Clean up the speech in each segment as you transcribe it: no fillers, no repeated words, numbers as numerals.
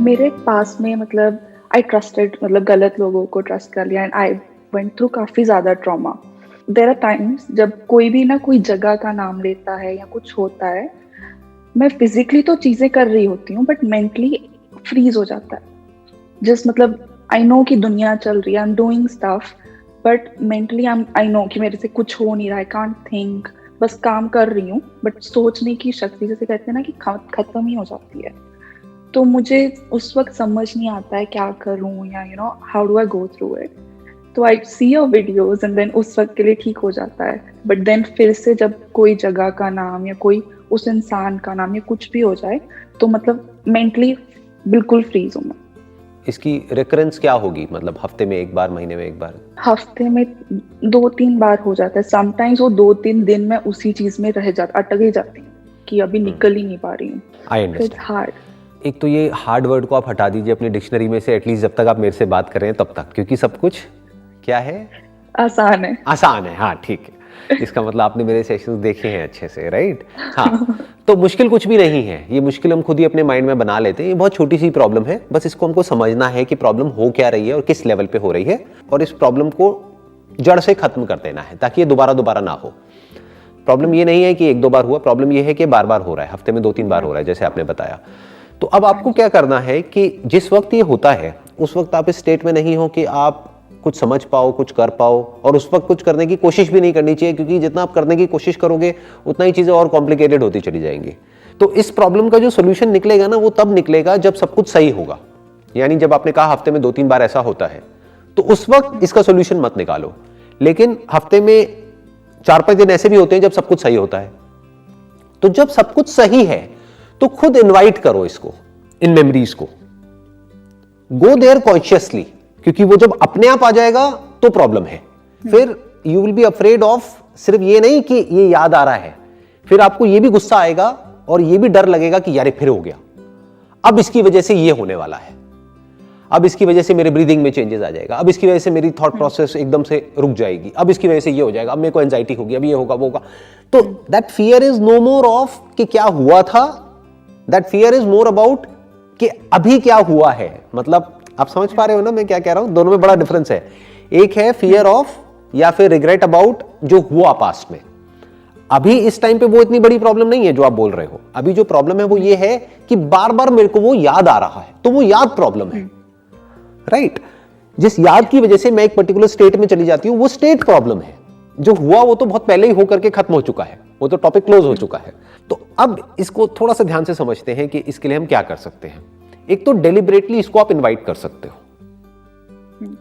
मेरे पास में मतलब आई ट्रस्टेड मतलब गलत लोगों को ट्रस्ट कर लिया एंड आई वेंट थ्रू काफ़ी ज़्यादा ट्रॉमा। देयर आर टाइम्स जब कोई भी ना कोई जगह का नाम लेता है या कुछ होता है, मैं फिजिकली तो चीज़ें कर रही होती हूँ बट मेंटली फ्रीज हो जाता है। जस्ट मतलब आई नो कि दुनिया चल रही है, I am doing stuff but mentally I know कि मेरे से कुछ हो नहीं रहा, आई कांट थिंक, बस काम कर रही हूँ बट सोचने की शक्ति जैसे कहते हैं ना कि खत्म ही हो जाती है। तो मुझे उस वक्त समझ नहीं आता है क्या करूं या how do I go through it. तो I see your videos and then उस वक्त के लिए ठीक हो जाता है, बट देन फिर से जब कोई जगह का नाम या कोई उस इंसान का नाम या कुछ भी हो जाए तो मतलब मेंटली बिल्कुल फ्रीज हूँ मैं। इसकी रिकरेंस क्या होगी, मतलब हफ्ते में एक बार, महीने में एक बार? हफ्ते में 2-3 बार हो जाता है। समटाइम्स वो 2-3 दिन में उसी चीज में रह जाता, अटक ही जाती हूँ कि अभी निकल ही नहीं पा रही हूँ। I understand. हार्ड। एक तो ये हार्ड वर्ड को आप हटा दीजिए अपनी डिक्शनरी में से, एटलीस्ट जब तक आप मेरे से बात कर रहे हैं तब तक, क्योंकि सब कुछ क्या है, आसान है। आसान है। हाँ ठीक है, इसका मतलब आपने मेरे सेशंस देखे हैं अच्छे से, राइट? हाँ, तो मुश्किल कुछ भी नहीं है, ये मुश्किल हम खुद ही अपने माइंड में बना लेते हैं। ये बहुत छोटी सी प्रॉब्लम है, बस इसको हमको समझना है कि प्रॉब्लम हो क्या रही है और किस लेवल पे हो रही है, और इस प्रॉब्लम को जड़ से खत्म कर देना है ताकि ये दोबारा ना हो। प्रॉब्लम ये नहीं है कि 1-2 बार हुआ, प्रॉब्लम ये है कि बार बार हो रहा है, हफ्ते में 2-3 बार हो रहा है, जैसे आपने बताया। तो अब आपको क्या करना है कि जिस वक्त ये होता है उस वक्त आप इस स्टेट में नहीं हो कि आप कुछ समझ पाओ, कुछ कर पाओ, और उस वक्त कुछ करने की कोशिश भी नहीं करनी चाहिए, क्योंकि जितना आप करने की कोशिश करोगे उतना ही चीजें और कॉम्प्लिकेटेड होती चली जाएंगी। तो इस प्रॉब्लम का जो सोल्यूशन निकलेगा ना, वो तब निकलेगा जब सब कुछ सही होगा। यानी जब आपने कहा हफ्ते में 2-3 बार ऐसा होता है, तो उस वक्त इसका सोल्यूशन मत निकालो। लेकिन हफ्ते में 4-5 दिन ऐसे भी होते हैं जब सब कुछ सही होता है। तो जब सब कुछ सही है तो खुद इनवाइट करो इसको, इन मेमोरीज को, गो देयर कॉन्शियसली, क्योंकि वो जब अपने आप आ जाएगा तो प्रॉब्लम है। फिर you will be afraid of, सिर्फ ये नहीं कि ये याद आ रहा है, फिर आपको ये भी गुस्सा आएगा और ये भी डर लगेगा कि यार फिर हो गया, अब इसकी वजह से ये होने वाला है, अब इसकी वजह से मेरे ब्रीदिंग में चेंजेस आ जाएगा, अब इसकी वजह से मेरी थॉट प्रोसेस एकदम से रुक जाएगी, अब इसकी वजह से ये हो जाएगा, अब मेरे को एंजाइटी होगी, अब ये होगा वो होगा। तो that fear is no more of कि क्या हुआ था, that fear is more about कि अभी क्या हुआ है। मतलब आप समझ पा रहे हो ना मैं क्या कह रहा हूं? दोनों में बड़ा डिफरेंस है। एक है फियर ऑफ या फिर रिग्रेट अबाउट जो हुआ पास्ट में। अभी इस टाइम पे वो इतनी बड़ी प्रॉब्लम नहीं है जो आप बोल रहे हो। अभी जो प्रॉब्लम है वो ये है कि बार बार मेरे को वो याद आ रहा है, तो वो याद प्रॉब्लम है, राइट? जिस याद की वजह से मैं एक पर्टिकुलर स्टेट में चली जाती हूं, वो स्टेट प्रॉब्लम है। जो हुआ वो तो बहुत पहले ही होकर के खत्म हो चुका है, वो तो टॉपिक क्लोज हो चुका है। तो अब इसको थोड़ा सा ध्यान से समझते हैं कि इसके लिए हम क्या कर सकते हैं। एक तो डेलिबरेटली इसको आप इनवाइट कर सकते हो,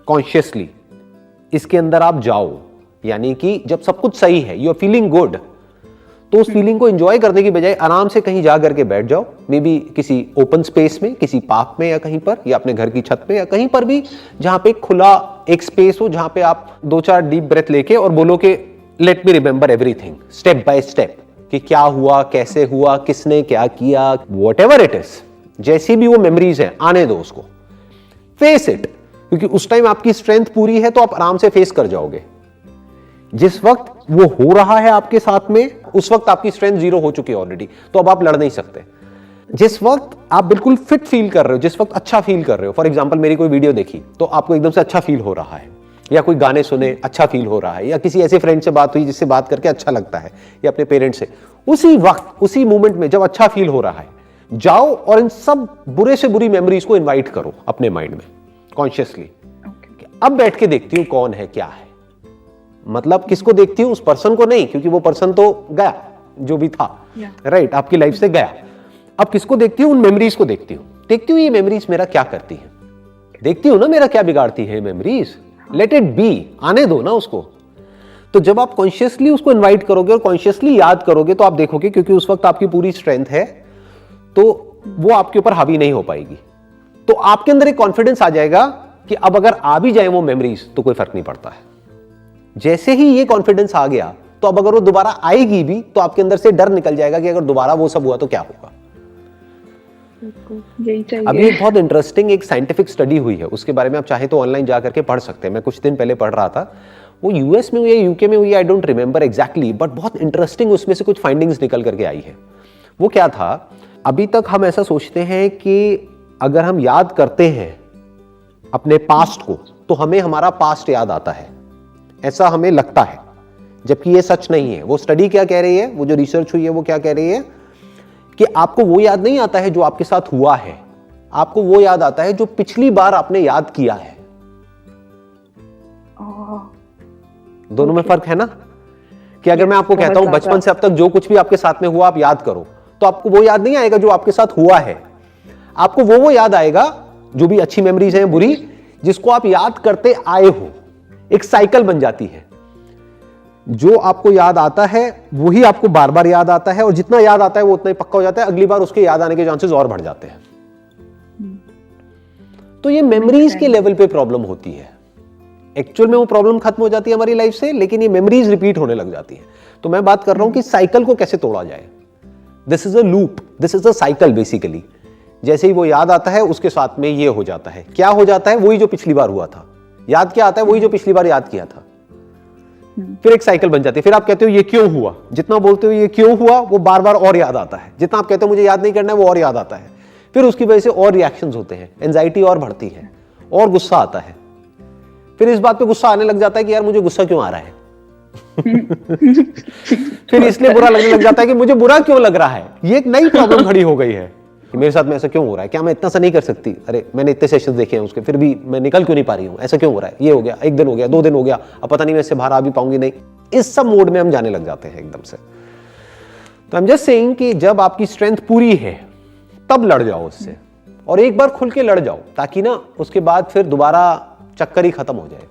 कॉन्शियसली इसके अंदर आप जाओ। यानी कि जब सब कुछ सही है, यू आर फीलिंग गुड, तो उस फीलिंग को एंजॉय करने की बजाय आराम से कहीं जा करके बैठ जाओ, मे बी किसी ओपन स्पेस में, किसी पार्क में या कहीं पर, या अपने घर की छत पे या कहीं पर भी जहां पे खुला एक स्पेस हो, जहां पे आप 2-4 डीप ब्रेथ लेके और बोलो कि let me remember everything step by step, कि क्या हुआ, कैसे हुआ, किसने क्या किया, व्हाटएवर इट इज, जैसी भी वो मेमोरीज है आने दो उसको, फेस इट, क्योंकि उस टाइम आपकी स्ट्रेंथ पूरी है तो आप आराम से फेस कर जाओगे। जिस वक्त वो हो रहा है आपके साथ में, उस वक्त आपकी स्ट्रेंथ 0 हो चुकी है ऑलरेडी, तो अब आप लड़ नहीं सकते। जिस वक्त आप बिल्कुल फिट फील कर रहे हो, जिस वक्त अच्छा फील कर रहे हो, फॉर एग्जांपल मेरी कोई वीडियो देखी तो आपको एकदम से अच्छा फील हो रहा है, या कोई गाने सुने अच्छा फील हो रहा है, या किसी ऐसे फ्रेंड से बात हुई जिससे बात करके अच्छा लगता है, या अपने पेरेंट्स से, उसी वक्त उसी मोमेंट में जब अच्छा फील हो रहा है, जाओ और इन सब बुरे से बुरी मेमोरीज को इन्वाइट करो अपने माइंड में कॉन्शियसली। अब बैठ के देखती हूं कौन है क्या है, मतलब किसको देखती हूं, उस पर्सन को नहीं, क्योंकि वो पर्सन तो गया जो भी था, राइट, आपकी लाइफ से गया। अब किसको देखती हूं, उन मेमोरीज को देखती हूं ये मेमोरीज मेरा क्या करती है, देखती हूं ना मेरा क्या बिगाड़ती है मेमोरीज, लेट इट बी, आने दो ना उसको। तो जब आप कॉन्शियसली उसको इन्वाइट करोगे और कॉन्शियसली याद करोगे तो आप देखोगे, क्योंकि उस वक्त आपकी पूरी स्ट्रेंथ है, तो वो आपके ऊपर हावी नहीं हो पाएगी। तो आपके अंदर एक कॉन्फिडेंस आ जाएगा कि अब अगर आ भी जाए वो मेमोरीज तो कोई फर्क नहीं पड़ता है। जैसे ही ये कॉन्फिडेंस आ गया तो अब अगर वो दोबारा आएगी भी तो आपके अंदर से डर निकल जाएगा कि अगर दोबारा वो सब हुआ तो क्या होगा। यही चाहिए। अभी एक बहुत इंटरेस्टिंग एक साइंटिफिक स्टडी हुई है, उसके बारे में आप चाहे तो ऑनलाइन जा करके पढ़ सकते हैं। मैं कुछ दिन पहले पढ़ रहा था, वो यूएस में हुई है, यूके में हुई है, I don't remember exactly, but बहुत इंटरेस्टिंग उसमें से कुछ फाइंडिंग्स निकल करके आई है। वो क्या था, अभी तक हम ऐसा सोचते हैं कि अगर हम याद करते हैं अपने पास्ट को तो हमें हमारा पास्ट याद आता है, ऐसा हमें लगता है, जबकि ये सच नहीं है। वो स्टडी क्या कह रही है, वो जो रिसर्च हुई है वो क्या कह रही है कि आपको वो याद नहीं आता है जो आपके साथ हुआ है, आपको वो याद आता है जो पिछली बार आपने याद किया है। दोनों में फर्क है ना, कि अगर मैं आपको कहता हूं बचपन से अब तक जो कुछ भी आपके साथ में हुआ आप याद करो, तो आपको वो याद नहीं आएगा जो आपके साथ हुआ है, आपको वो याद आएगा जो भी अच्छी मेमोरीज हैं, बुरी, जिसको आप याद करते आए हो। एक साइकिल बन जाती है, जो आपको याद आता है वही आपको बार बार याद आता है, और जितना याद आता है वो उतना ही पक्का हो जाता है, अगली बार उसके याद आने के चांसेस और बढ़ जाते हैं। तो ये मेमोरीज के लेवल पे प्रॉब्लम होती है। एक्चुअल में वो प्रॉब्लम खत्म हो जाती है हमारी लाइफ से, लेकिन ये मेमोरीज रिपीट होने लग जाती है। तो मैं बात कर रहा हूं कि साइकिल को कैसे तोड़ा जाए। This is a loop, this is a cycle basically. जैसे ही वो याद आता है उसके साथ में ये हो जाता है, क्या हो जाता है, वही जो पिछली बार हुआ था। याद क्या आता है, वही जो पिछली बार याद किया था। फिर एक साइकिल बन जाती है। फिर आप कहते हो ये क्यों हुआ, जितना बोलते हो ये क्यों हुआ वो बार बार और याद आता है। जितना आप कहते हो मुझे याद नहीं करना है वो और याद आता है। फिर उसकी वजह से और रिएक्शंस होते हैं, एंजाइटी और बढ़ती है, और गुस्सा आता है। फिर इस बात पे गुस्सा आने लग जाता है कि यार मुझे गुस्सा क्यों आ रहा है। फिर इसलिए बुरा लगने लग जाता है कि मुझे बुरा क्यों लग रहा है। ये एक नई प्रॉब्लम खड़ी हो गई है कि मेरे साथ में ऐसा क्यों हो रहा है, क्या मैं इतना सा नहीं कर सकती, अरे मैंने इतने सेशंस देखे हैं उसके, फिर भी मैं निकल क्यों नहीं पा रही हूं, ऐसा क्यों हो रहा है, ये हो गया, एक दिन हो गया, 2 दिन हो गया, अब पता नहीं मैं इससे बाहर आ भी पाऊंगी नहीं। इस सब मोड में हम जाने लग जाते हैं एकदम से। तो आई एम जस्ट सेइंग कि जब आपकी स्ट्रेंथ पूरी है तब लड़ जाओ उससे, और एक बार खुल के लड़ जाओ, ताकि ना उसके बाद फिर दोबारा चक्कर ही खत्म हो जाए।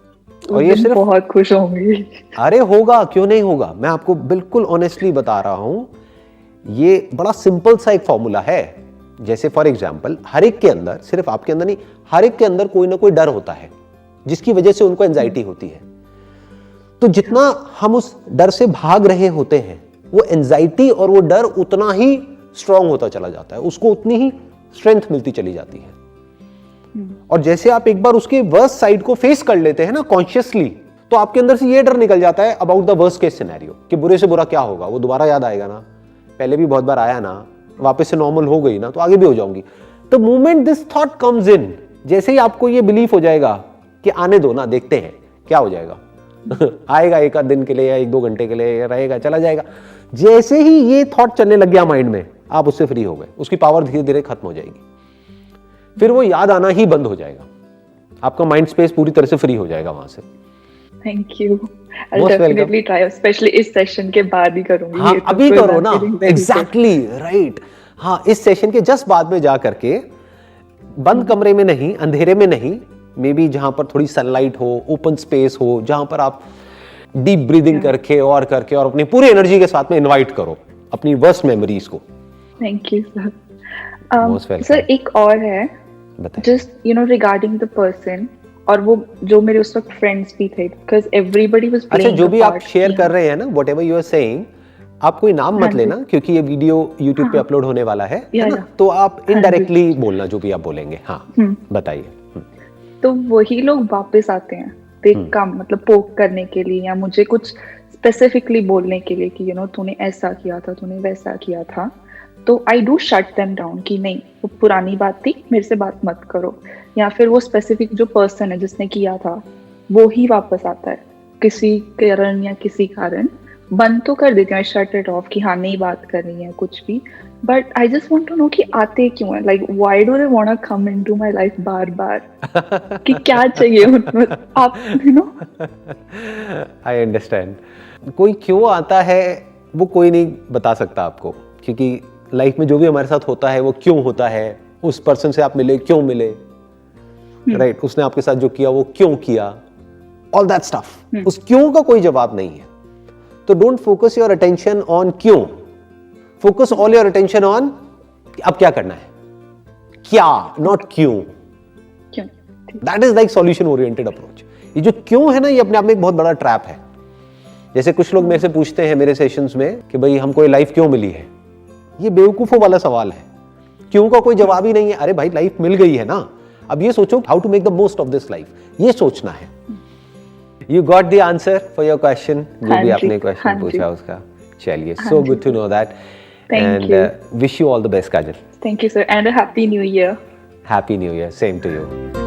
और ये सिर्फ बहुत खुश होंगी। अरे होगा, क्यों नहीं होगा। मैं आपको बिल्कुल ऑनेस्टली बता रहा हूं, ये बड़ा सिंपल सा एक फॉर्मूला है। जैसे फॉर एग्जांपल हर एक के अंदर, सिर्फ आपके अंदर नहीं, हर एक के अंदर कोई ना कोई डर होता है जिसकी वजह से उनको एंजाइटी होती है। तो जितना हम उस डर से भाग रहे होते हैं, वो एंजाइटी और वो डर उतना ही स्ट्रांग होता चला जाता है, उसको उतनी ही स्ट्रेंथ मिलती चली जाती है। और जैसे आप एक बार उसके वर्स्ट साइड को फेस कर लेते हैं ना कॉन्शियसली, तो आपके अंदर से ये डर निकल जाता है about the worst case scenario, कि बुरे से बुरा क्या होगा, वो दोबारा याद आएगा ना, पहले भी बहुत बार आया ना, वापस से नॉर्मल हो गई ना, तो आगे भी हो जाऊंगी। The moment this thought comes in, जैसे ही आपको ये बिलीफ हो जाएगा कि आने दो ना, देखते हैं क्या हो जाएगा आएगा एक आध दिन के लिए या 1-2 घंटे के लिए रहेगा, चला जाएगा। जैसे ही ये थॉट चलने लग गया माइंड में, आप उससे फ्री हो गए, उसकी पावर धीरे धीरे खत्म हो जाएगी, फिर वो याद आना ही बंद हो जाएगा, आपका माइंड स्पेस पूरी तरह से फ्री हो जाएगा वहां से। Thank you, I will definitely try, specially इस सेशन के बाद ही करूंगी। हाँ, अभी करो ना, एग्जैक्टली राइट। हाँ, इस सेशन के जस्ट बाद में जा करके, बंद कमरे में नहीं, अंधेरे में नहीं, मे बी जहां पर थोड़ी सनलाइट हो, ओपन स्पेस हो, जहां पर आप डीप ब्रीदिंग करके और अपनी पूरी एनर्जी के साथ में इनवाइट करो अपनी वर्स्ट मेमोरीज को। Thank you sir. सर एक और है, जस्ट रिगार्डिंग द पर्सन, और वो जो मेरे उस वक्त फ्रेंड्स भी थे, बिकॉज़ एवरीबॉडी वाज प्लेइंग। अच्छा, जो भी आप शेयर कर रहे हैं ना, व्हाटएवर यू आर सेइंग, आप कोई नाम मत लेना, क्योंकि ये वीडियो YouTube पे अपलोड होने वाला है ना, तो आप इनडायरेक्टली बोलना जो भी आप बोलेंगे। हाँ, बताइए। तो वही लोग वापस आते हैं काम, मतलब पोक करने के लिए, या मुझे कुछ स्पेसिफिकली बोलने के लिए कि तूने ऐसा किया था, तूने वैसा किया था। तो I do shut them down कि नहीं, वो पुरानी बात थी, मेरे से बात मत करो। या फिर वो स्पेसिफिक जो पर्सन है जिसने किया था वो ही वापस आता है किसी कारण या किसी कारण। बंद तो कर देती हूँ, शट इट ऑफ कि हाँ नहीं बात करनी है कुछ भी, but I just want to know कि आते क्यों है, like why do they want to come into my life बार बार कि क्या चाहिए उनको, आप आई अंडरस्टैंड। कोई क्यों आता है वो कोई नहीं बता सकता आपको, क्योंकि लाइफ में जो भी हमारे साथ होता है वो क्यों होता है। उस पर्सन से आप मिले, क्यों मिले, राइट, उसने आपके साथ जो किया वो क्यों किया, ऑल दैट स्टफ। उस क्यों का कोई जवाब नहीं है। तो don't focus your attention on क्यों, focus all your attention on अब क्या करना है, क्या, नॉट क्यों। That is like solution oriented approach. ये जो क्यों है ना, ये अपने आप में एक बहुत बड़ा ट्रैप है। जैसे कुछ लोग मेरे से पूछते हैं मेरे सेशंस में कि भाई हमको ये लाइफ क्यों मिली है, ये बेवकूफों वाला सवाल है। क्यों का कोई जवाब ही नहीं है। अरे भाई लाइफ मिल गई है ना, अब ये सोचो how to make the most of this life, ये सोचना है। You got the answer for your question, जो भी आपने क्वेश्चन पूछा उसका। चलिए, so good to know that, and wish you all the best Kajal. Thank you sir, and a happy new year. Happy new year, same to you.